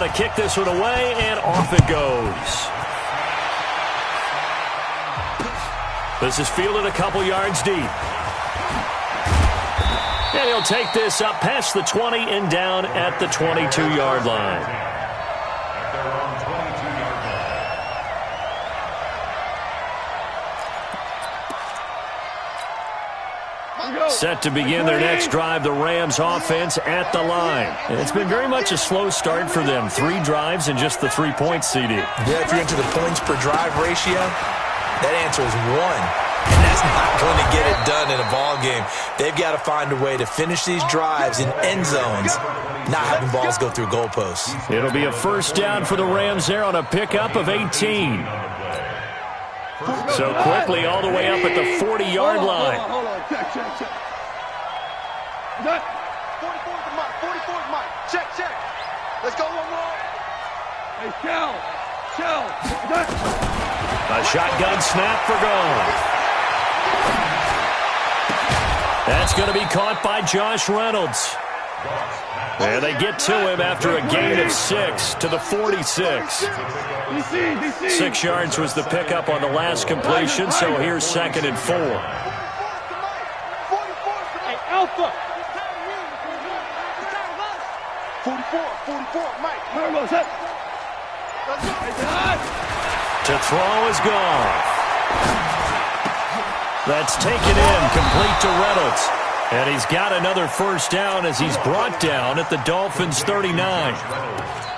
to kick this one away, and off it goes. This is fielded a couple yards deep. And he'll take this up past the 20 and down at the 22-yard line. Set to begin their next drive, the Rams offense at the line. And it's been very much a slow start for them. 3 drives and just the 3 points, CD. Yeah, if you're into the points per drive ratio, that answer is 1. And that's not going to get it done in a ball game. They've got to find a way to finish these drives in end zones, not having balls go through goalposts. It'll be a first down for the Rams there on a pickup of 18. So quickly all the way up at the 40-yard line. Hold on. Check. 44 is Mike. Check. Let's go one more. Hey, Shell. A shotgun snap for gone. That's going to be caught by Josh Reynolds. And they get to him after a gain of 6 to the 46. 6 yards was the pickup on the last completion, so here's 2nd and 4. Hey, Alpha. 44, Mike. To throw is gone. That's taken in, complete to Reynolds. And he's got another first down as he's brought down at the Dolphins' 39.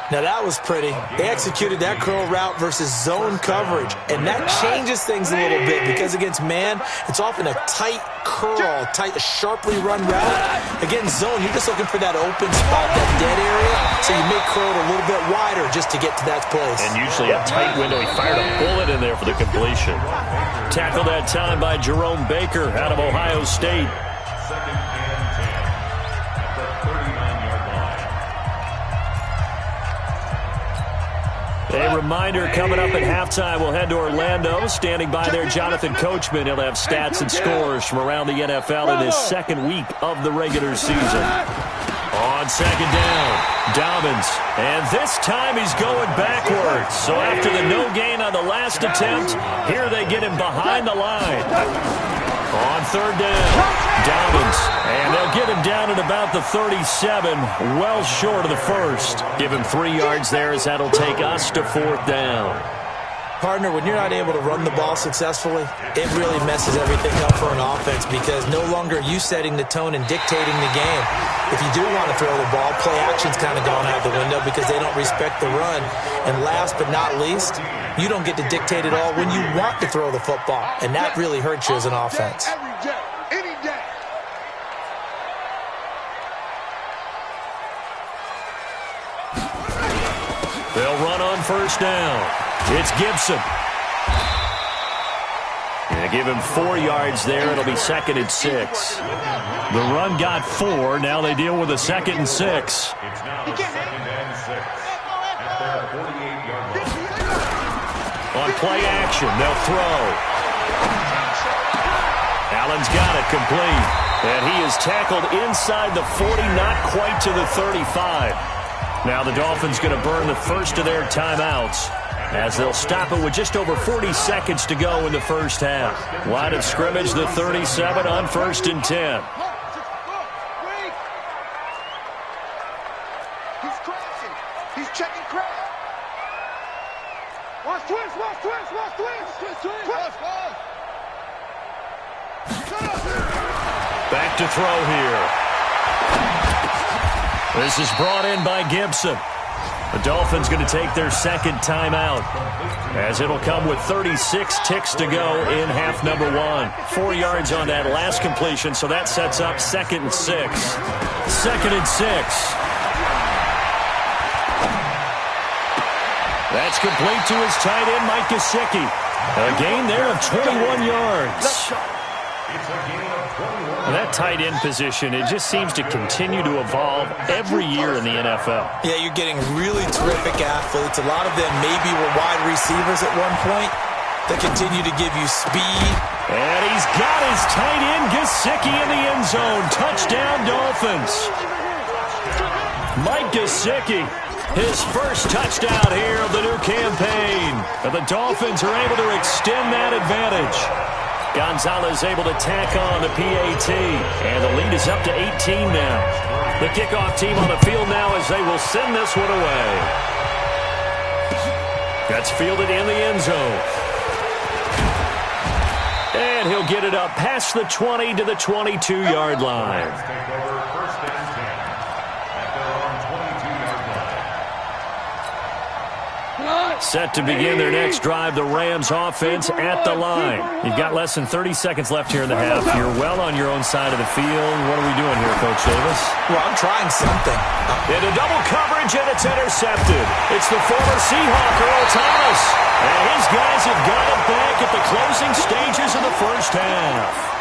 Now, that was pretty. They executed that curl route versus zone coverage, and that changes things a little bit because against man, it's often a tight curl, sharply run route. Against zone, you're just looking for that open spot, that dead area, so you make curl a little bit wider just to get to that place. And usually a tight window. He fired a bullet in there for the completion. Tackled that time by Jerome Baker out of Ohio State. A reminder, coming up at halftime, we'll head to Orlando. Standing by there, Jonathan Coachman. He'll have stats and scores from around the NFL in his 2nd week of the regular season. On 2nd down, Dobbins. And this time he's going backwards. So after the no gain on the last attempt, here they get him behind the line. On 3rd down, Dobbins. And they'll get him down at about the 37, well short of the first. Give him 3 yards there as that'll take us to 4th down. Partner, when you're not able to run the ball successfully, it really messes everything up for an offense because no longer are you setting the tone and dictating the game. If you do want to throw the ball, play action's kind of gone out the window because they don't respect the run. And last but not least, you don't get to dictate it all when you want to throw the football. And that really hurts you as an offense. Every day, any day. They'll run on 1st down. It's Gibson. And give him 4 yards there. It'll be 2nd and 6. The run got 4. Now they deal with a 2nd and 6. On play action, they'll throw. Allen's got it complete. And he is tackled inside the 40, not quite to the 35. Now the Dolphins going to burn the first of their timeouts as they'll stop it with just over 40 seconds to go in the first half. Line of scrimmage, the 37 on 1st and 10. He's crashing. He's checking crash. Watch twist. Back to throw here. This is brought in by Gibson. The Dolphins going to take their 2nd timeout as it'll come with 36 ticks to go in half number 1. 4 yards on that last completion, so that sets up 2nd and 6. 2nd and 6. That's complete to his tight end, Mike Gesicki. A gain there of 21 yards. That tight end position, it just seems to continue to evolve every year in the NFL. Yeah, you're getting really terrific athletes. A lot of them maybe were wide receivers at one point that continue to give you speed. And he's got his tight end, Gesicki, in the end zone. Touchdown, Dolphins. Mike Gesicki His first touchdown here of the new campaign. And the Dolphins are able to extend that advantage. Gonzalez able to tack on the PAT. And the lead is up to 18 now. The kickoff team on the field now as they will send this one away. That's fielded in the end zone. And he'll get it up past the 20 to the 22-yard line. Set to begin their next drive, the Rams offense at the line. You've got less than 30 seconds left here in the half. You're well on your own side of the field. What are we doing here, Coach Davis? Well, I'm trying something. Into double coverage, and it's intercepted. It's the former Seahawk, Earl Thomas. And his guys have got it back at the closing stages of the first half.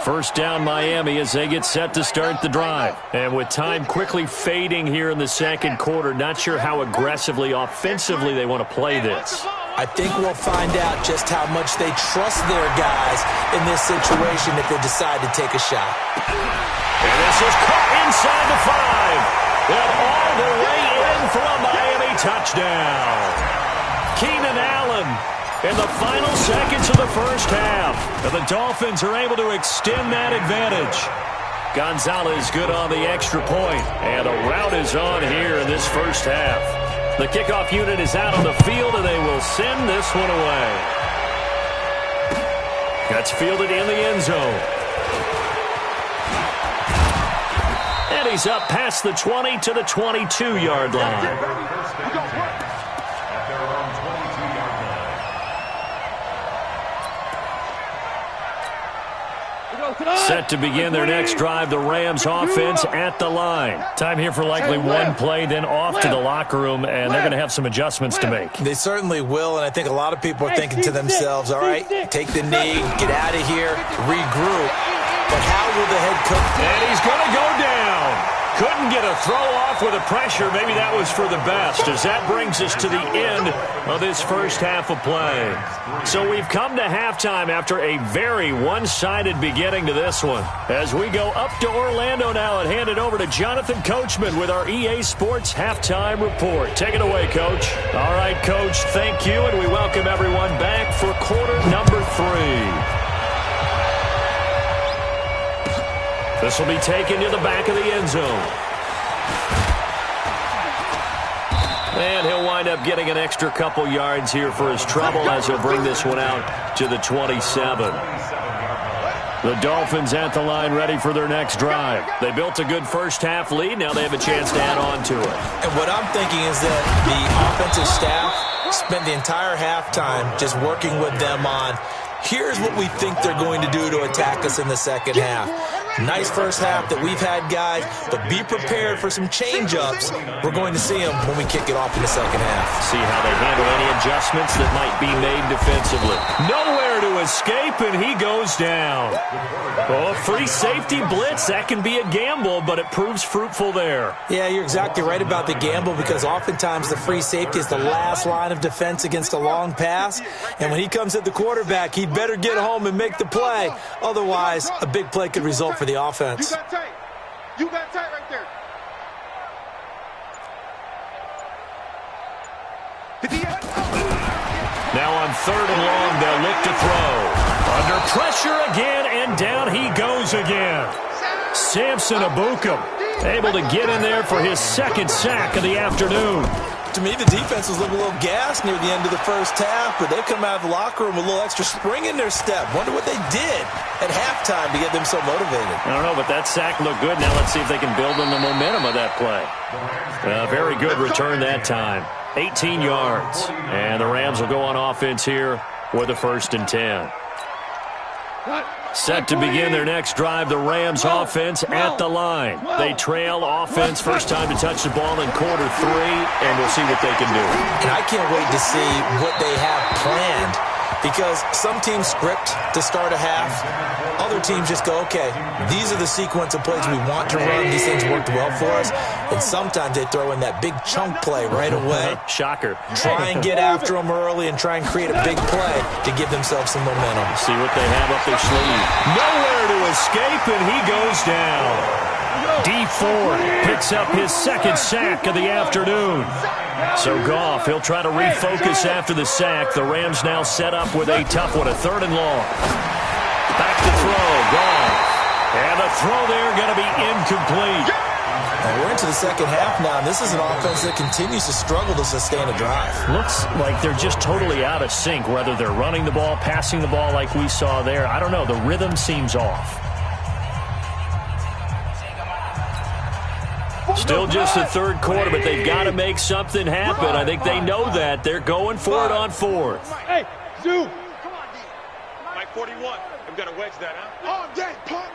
First down, Miami, as they get set to start the drive. And with time quickly fading here in the second quarter, not sure how aggressively, offensively they want to play this. I think we'll find out just how much they trust their guys in this situation if they decide to take a shot. And this is caught inside the 5. And all the way in for a Miami touchdown. Keenan Allen in the final seconds of the first half. And the Dolphins are able to extend that advantage. Gonzalez good on the extra point. And a rout is on here in this first half. The kickoff unit is out on the field, and they will send this one away. That's fielded in the end zone. And he's up past the 20 to the 22-yard line. Set to begin their next drive, the Rams offense at the line. Time here for likely one play, then off to the locker room, and they're going to have some adjustments to make. They certainly will, and I think a lot of people are thinking to themselves, all right, take the knee, get out of here, regroup. But how will the head coach? And he's going to go down. Couldn't get a throw off with the pressure. Maybe that was for the best, as that brings us to the end of this first half of play. So we've come to halftime after a very one-sided beginning to this one. As we go up to Orlando now and hand it over to Jonathan Coachman with our EA Sports Halftime Report. Take it away, Coach. All right, Coach, thank you, and we welcome everyone back for quarter number 3. This will be taken to the back of the end zone. And he'll wind up getting an extra couple yards here for his trouble as he'll bring this one out to the 27. The Dolphins at the line ready for their next drive. They built a good first half lead. Now they have a chance to add on to it. And what I'm thinking is that the offensive staff spent the entire halftime just working with them on, here's what we think they're going to do to attack us in the second half. Nice first half that we've had, guys, but be prepared for some change-ups. We're going to see them when we kick it off in the second half. See how they handle any adjustments that might be made defensively. Nowhere to escape, and he goes down. Oh, free safety blitz, that can be a gamble, but it proves fruitful there. Yeah, you're exactly right about the gamble, because oftentimes the free safety is the last line of defense against a long pass, and when he comes at the quarterback, he'd better get home and make the play. Otherwise, a big play could result for the offense. You got tight. You got tight right there. Now on third and long, they'll look to throw. Under pressure again, and down he goes again. Samson Abukum able to get in there for his second sack of the afternoon. To me, the defense was looking a little gassed near the end of the first half, but they come out of the locker room with a little extra spring in their step. Wonder what they did at halftime to get them so motivated. I don't know, but that sack looked good. Now let's see if they can build on the momentum of that play. Very good return that time. 18 yards. And the Rams will go on offense here with a 1st and 10. Set to begin their next drive, the Rams offense at the line. They trail offense, first time to touch the ball in quarter 3, and we'll see what they can do. And I can't wait to see what they have planned Because some teams script to start a half. Other teams just go, okay, these are the sequence of plays we want to run. These things worked well for us. And sometimes they throw in that big chunk play right away. Shocker. Try and get after them early and try and create a big play to give themselves some momentum. See what they have up their sleeve. Nowhere to escape, and he goes down. D Ford picks up his second sack of the afternoon. So Goff, he'll try to refocus after the sack. The Rams now set up with a tough one, a 3rd and long. Back to throw, Goff. And the throw there going to be incomplete. We're into the second half now, and this is an offense that continues to struggle to sustain a drive. Looks like they're just totally out of sync, whether they're running the ball, passing the ball like we saw there. I don't know. The rhythm seems off. Still just the 3rd quarter, but they've got to make something happen. I think they know that. They're going for it on 4th. Hey, Zoo. Come on, D. Mike 41. I've got to wedge that, huh? Oh, dang, pump.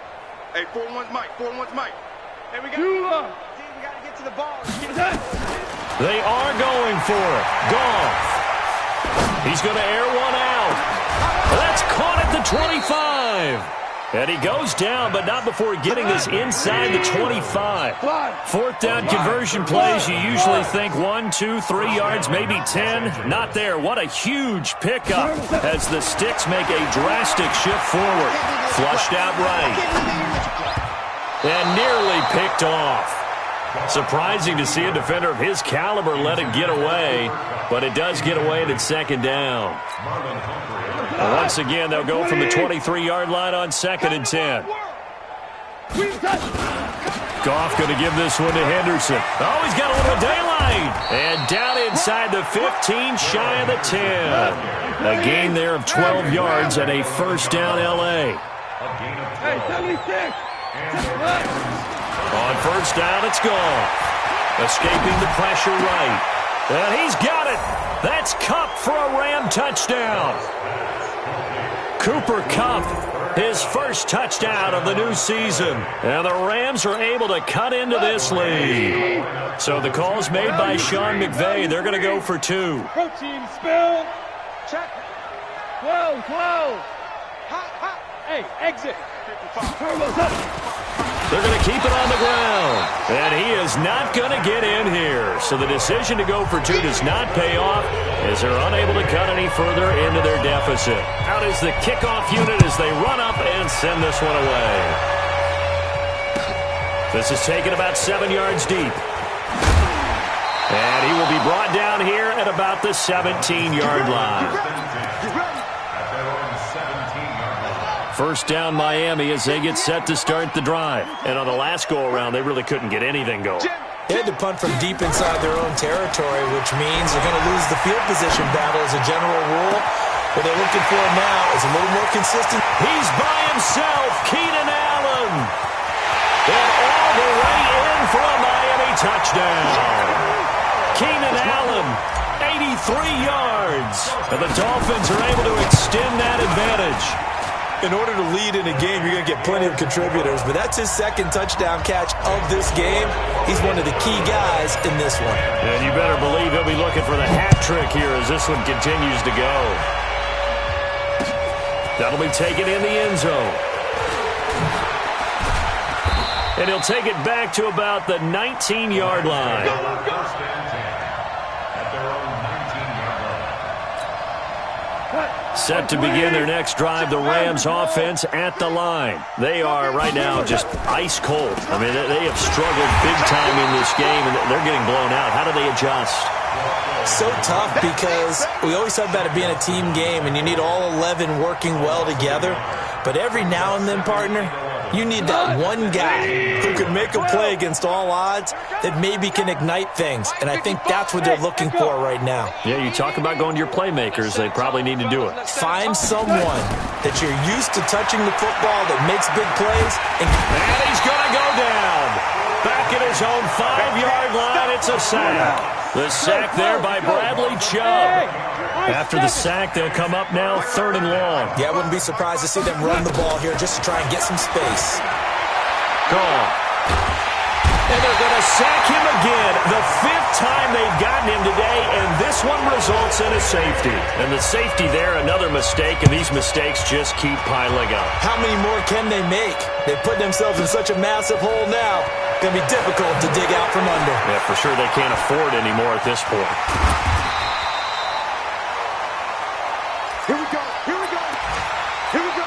Hey, 4-1's Mike. 4-1's Mike. Hey, we got to get to the ball. They are going for it. Goff. He's going to air one out. That's caught at the 25. And he goes down, but not before getting this inside the 25. 4th down conversion plays, you usually think 1, 2, 3 yards, maybe 10. Not there. What a huge pickup as the Sticks make a drastic shift forward. Flushed out right. And nearly picked off. Surprising to see a defender of his caliber let it get away, but it does get away and it's 2nd down. Once again, they'll go from the 23-yard line on 2nd and 10. Goff going to give this one to Henderson. Oh, he's got a little daylight. And down inside the 15, shy of the 10. A gain there of 12 yards and a 1st down L.A. Hey, 76. On 1st down, it's Goff. Escaping the pressure right. And he's got it. That's Kupp for a Ram touchdown. Cooper Kupp, his first touchdown of the new season. And the Rams are able to cut into this lead. So the call's made by Sean McVay. They're going to go for 2. Protein spill. Check. Close. Hot. Hey, exit. Turbo's up. They're going to keep it on the ground. And he is not going to get in here. So the decision to go for 2 does not pay off as they're unable to cut any further into their deficit. Out is the kickoff unit as they run up and send this one away. This is taken about 7 yards deep. And he will be brought down here at about the 17-yard line. 1st down Miami as they get set to start the drive. And on the last go-around, they really couldn't get anything going. They had to punt from deep inside their own territory, which means they're going to lose the field position battle as a general rule. What they're looking for now is a little more consistent. He's by himself, Keenan Allen. And all the way in for a Miami touchdown. Keenan Allen, 83 yards. And the Dolphins are able to extend that advantage. In order to lead in a game, you're going to get plenty of contributors, but that's his 2nd touchdown catch of this game. He's one of the key guys in this one. And you better believe he'll be looking for the hat trick here as this one continues to go. That'll be taken in the end zone. And he'll take it back to about the 19-yard line. Set to begin their next drive, the Rams offense at the line. They are right now just ice cold. I mean, they have struggled big time in this game, and they're getting blown out. How do they adjust? So tough because we always talk about it being a team game, and you need all 11 working well together. But every now and then, partner, you need that one guy who can make a play against all odds that maybe can ignite things. And I think that's what they're looking for right now. Yeah, you talk about going to your playmakers. They probably need to do it. Find someone that you're used to touching the football that makes big plays. And he's going to go down. Back at his own 5-yard line, it's a sack. The sack there by Bradley Chubb. After the sack, they'll come up now 3rd and long. Yeah, I wouldn't be surprised to see them run the ball here just to try and get some space. Gone. And they're going to sack him again. The 5th time they've gotten him today, and this one results in a safety. And the safety there, another mistake, and these mistakes just keep piling up. How many more can they make? They put themselves in such a massive hole now. Going to be difficult to dig out from under. Yeah, for sure they can't afford anymore at this point. Here we go. Here we go. Here we go.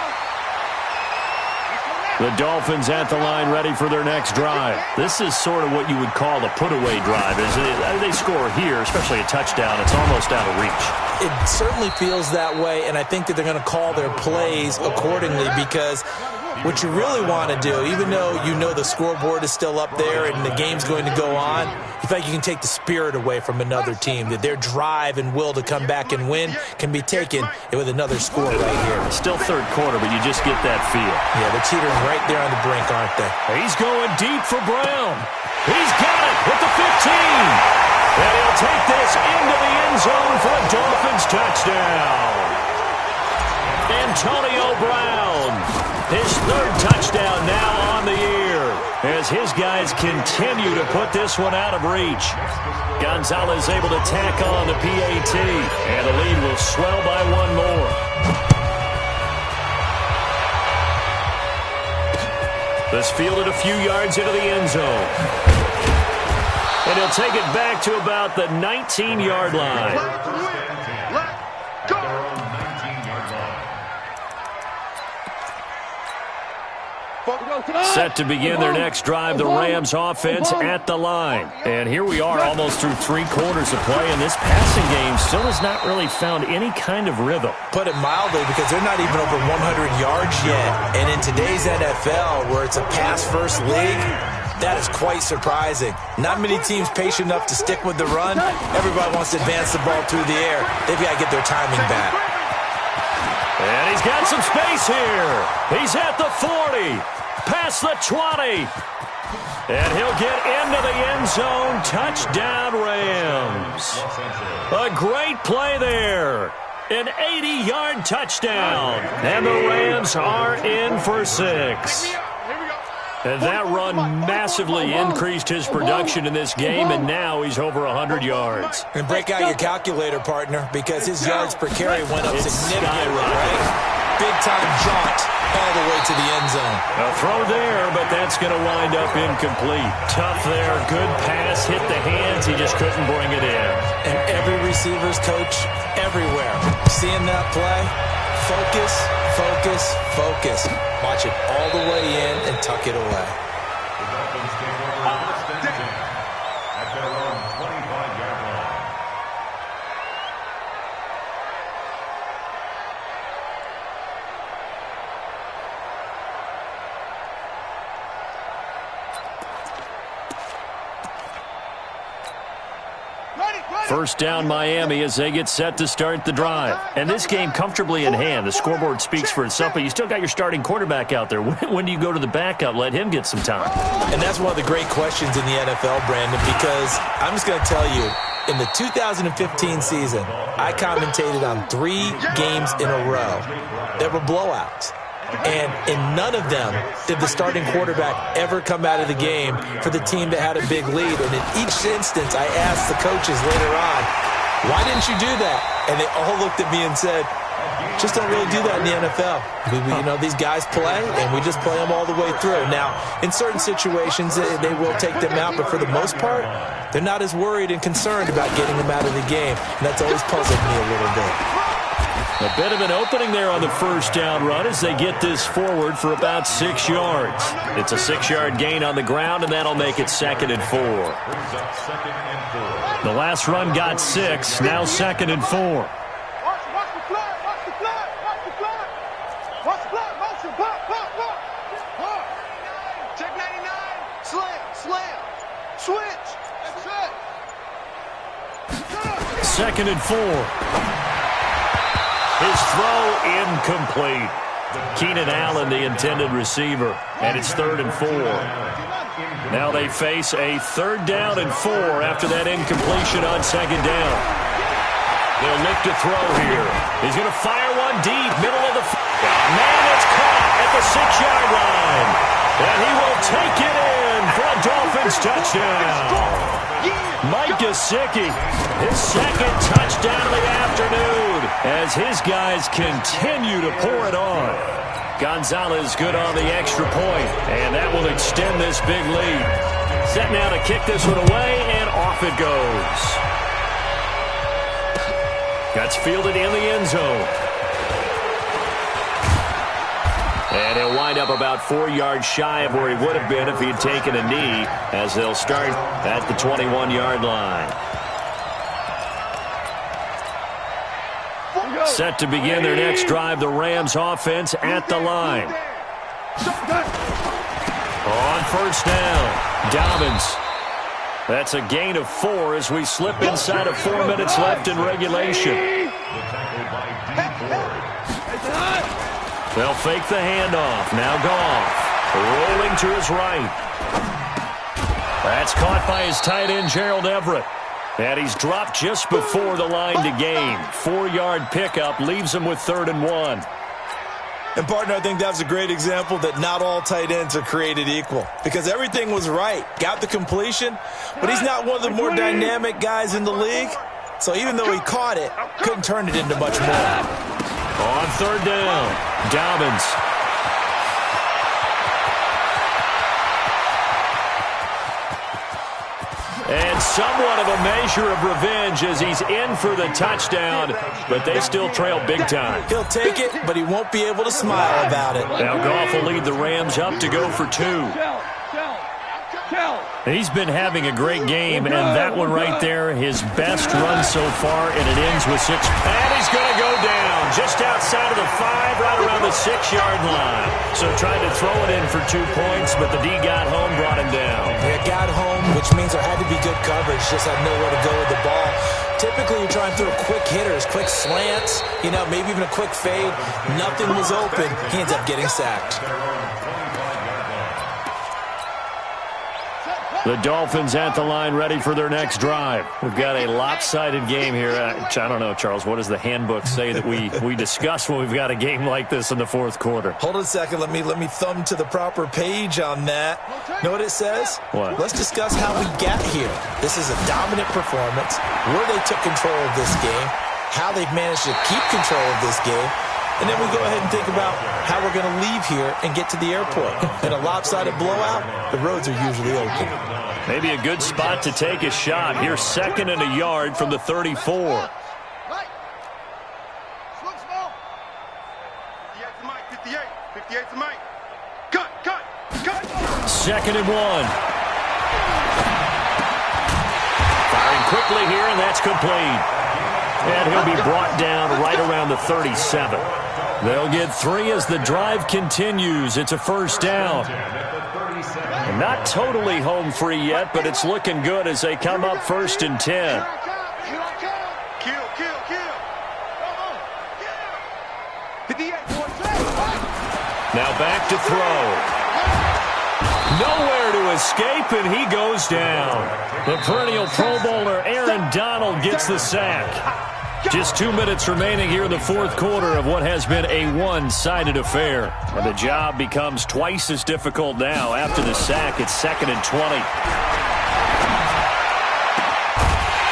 The Dolphins at the line ready for their next drive. This is sort of what you would call a put-away drive, isn't it? They score here, especially a touchdown. It's almost out of reach. It certainly feels that way, and I think that they're going to call their plays accordingly because what you really want to do, even though you know the scoreboard is still up there and the game's going to go on, you feel like you can take the spirit away from another team, that their drive and will to come back and win can be taken with another score right here. Still third quarter, but you just get that feel. Yeah, they're teetering right there on the brink, aren't they? He's going deep for Brown. He's got it at the 15. And he'll take this into the end zone for a Dolphins touchdown. Antonio Brown, his 3rd touchdown now on the year, as his guys continue to put this one out of reach. Gonzalez able to tack on the PAT, and the lead will swell by 1 more. This fielded a few yards into the end zone. And he'll take it back to about the 19-yard line. Set to begin their next drive, the Rams offense at the line. And here we are almost through 3 quarters of play, and this passing game still has not really found any kind of rhythm. Put it mildly, because they're not even over 100 yards yet. And in today's NFL, where it's a pass-first league, that is quite surprising. Not many teams patient enough to stick with the run. Everybody wants to advance the ball through the air. They've got to get their timing back. And he's got some space here. He's at the 40. Past the 20. And he'll get into the end zone. Touchdown, Rams. A great play there. An 80-yard touchdown. And the Rams are in for 6. And that run massively increased his production in this game, and now he's over 100 yards. And break out your calculator, partner, because his yards per carry went up significantly, right? Big-time jaunt all the way to the end zone. A throw there, but that's going to wind up incomplete. Tough there, good pass, hit the hands, he just couldn't bring it in. And every receiver's coach everywhere, seeing that play, focus, focus, focus. Watch it all the way in and tuck it away. First down, Miami, as they get set to start the drive. And this game comfortably in hand. The scoreboard speaks for itself, but you still got your starting quarterback out there. When do you go to the backup? Let him get some time. And that's one of the great questions in the NFL, Brandon, because I'm just going to tell you, in the 2015 season, I commentated on 3 games in a row that were blowouts. And in none of them did the starting quarterback ever come out of the game for the team that had a big lead. And in each instance, I asked the coaches later on, why didn't you do that? And they all looked at me and said, just don't really do that in the NFL. You know, these guys play, and we just play them all the way through. Now, in certain situations, they will take them out, but for the most part, they're not as worried and concerned about getting them out of the game. And that's always puzzled me a little bit. A bit of an opening there on the first down run as they get this forward for about 6 yards. It's a 6-yard gain on the ground, and that'll make it 2nd and 4. The last run got 6, now 2nd and 4. Watch the flag, watch the flag, watch the flag. Watch the flag, motion, pop, pop, pop. Check 99, slam, slam, switch. That's it. 2nd and 4. His throw incomplete. Keenan Allen, the intended receiver, and it's 3rd and 4. Now they face a 3rd down and 4 after that incompletion on 2nd down. They'll look to throw here. He's going to fire one deep, middle of the man, it's caught at the 6-yard line. And he will take it in for a Dolphins Rams touchdown. Mike Gesicki, his second touchdown of the afternoon as his guys continue to pour it on. Gonzalez good on the extra point, and that will extend this big lead. Set now to kick this one away, and off it goes. That's fielded in the end zone. And he'll wind up about 4 yards shy of where he would have been if he had taken a knee, as they'll start at the 21-yard line. Set to begin their next drive, the Rams offense at the line. On first down, Dobbins. That's a gain of 4 as we slip inside of 4 minutes left in regulation. They'll fake the handoff. Now Goff rolling to his right. That's caught by his tight end, Gerald Everett. And he's dropped just before the line to gain. 4-yard pickup leaves him with 3rd and 1. And, partner, I think that's a great example that not all tight ends are created equal. Because everything was right. Got the completion, but he's not one of the more dynamic guys in the league. So even though he caught it, couldn't turn it into much more. On 3rd down, Dobbins. And somewhat of a measure of revenge as he's in for the touchdown, but they still trail big time. He'll take it, but he won't be able to smile about it. Now Goff will lead the Rams up to go for 2. He's been having a great game, and that one right there, his best run so far, and it ends with 6. And he's going to go down just outside of the 5, right around the 6-yard line. So tried to throw it in for 2 points, but the D got home, brought him down. Yeah, got home, which means there had to be good coverage, just had nowhere to go with the ball. Typically, you're trying through quick hitters, quick slants, maybe even a quick fade. Nothing was open. He ends up getting sacked. The Dolphins at the line, ready for their next drive. We've got a lopsided game here. I don't know, Charles, what does the handbook say that we discuss when we've got a game like this in the 4th quarter? Hold on a second. Let me thumb to the proper page on that. Know what it says? What? Let's discuss how we got here. This is a dominant performance, where they took control of this game, how they've managed to keep control of this game, and then we go ahead and think about how we're going to leave here and get to the airport. In a lopsided blowout, the roads are usually open. Maybe a good spot to take a shot. Here's 2nd and a yard from the 34. 58's the mic. Cut. 2nd and 1. Firing quickly here, and that's complete. And he'll be brought down right around the 37. They'll get 3 as the drive continues. It's a first down. Not totally home free yet, but it's looking good as they come up 1st and 10. Kill. Now back to throw. Nowhere to escape, and he goes down. The perennial Pro Bowler Aaron Donald gets the sack. Just 2 minutes remaining here in the 4th quarter of what has been a one-sided affair. And the job becomes twice as difficult now. After the sack, it's 2nd and 20.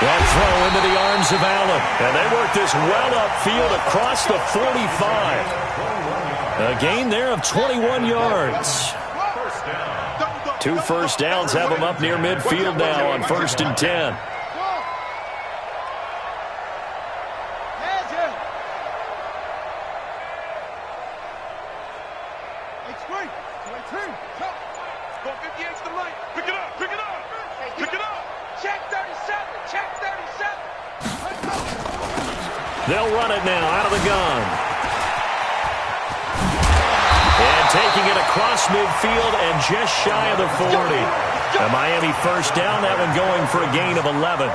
That throw into the arms of Allen. And they work this well upfield across the 45. A gain there of 21 yards. 2 first downs have them up near midfield now on 1st and 10. They'll run it now out of the gun. And taking it across midfield and just shy of the 40. A Miami first down, that one going for a gain of 11.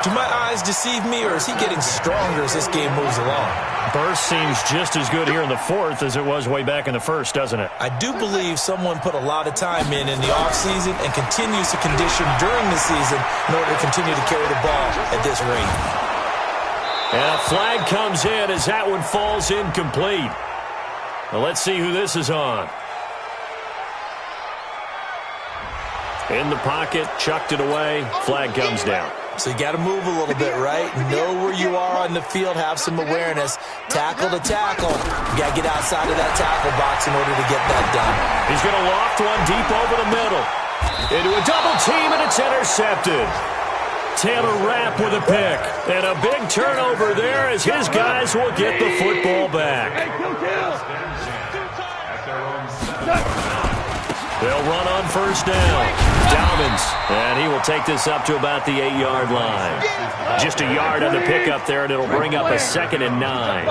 Do my eyes deceive me, or is he getting stronger as this game moves along? Burst seems just as good here in the 4th as it was way back in the 1st, doesn't it? I do believe someone put a lot of time in the offseason and continues to condition during the season in order to continue to carry the ball at this rate. And a flag comes in as that one falls incomplete. Well, let's see who this is on. In the pocket, chucked it away, flag comes down. So you got to move a little bit, right? Know where you are on the field, have some awareness. Tackle to tackle. You got to get outside of that tackle box in order to get that done. He's going to loft one deep over the middle. Into a double team, and it's intercepted. Taylor Rapp with a pick. And a big turnover there as his guys will get the football back. They'll run on first down. Dobbins, and he will take this up to about the 8-yard line. Just a yard on the pickup there, and it'll bring up a 2nd and 9.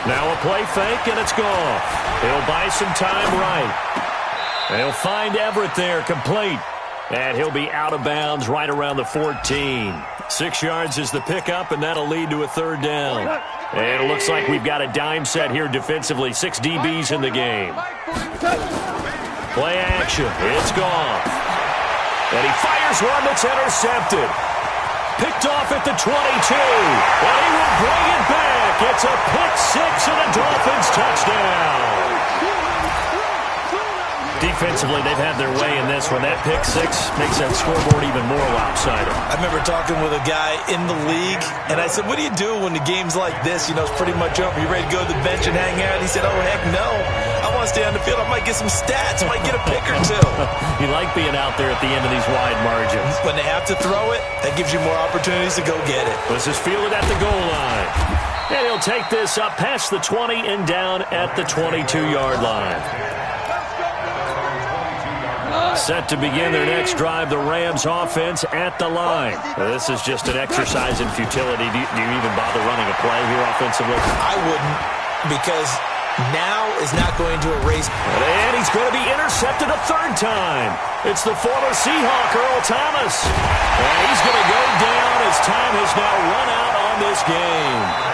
Now a play fake, and it's gone. He'll buy some time right. And he'll find Everett there, complete. And he'll be out of bounds right around the 14. 6 yards is the pickup, and that'll lead to a 3rd down. And it looks like we've got a dime set here defensively. 6 DBs in the game. Play action. It's gone. And he fires one that's intercepted. Picked off at the 22. And he will bring it back. It's a pick-6 and a Dolphins touchdown. Defensively, they've had their way in this one. That pick-6 makes that scoreboard even more lopsided. I remember talking with a guy in the league, and I said, what do you do when the game's like this? You know, it's pretty much over. You ready to go to the bench and hang out? He said, oh, heck no. I want to stay on the field. I might get some stats. I might get a pick or two. You like being out there at the end of these wide margins. When they have to throw it, that gives you more opportunities to go get it. Let's just feel it at the goal line. And he'll take this up past the 20 and down at the 22-yard line. Set to begin their next drive, the Rams offense at the line. This is just an exercise in futility. Do you even bother running a play here offensively? I wouldn't, because now is not going to erase. And he's going to be intercepted a 3rd time. It's the former Seahawk, Earl Thomas. And he's going to go down as time has now run out on this game.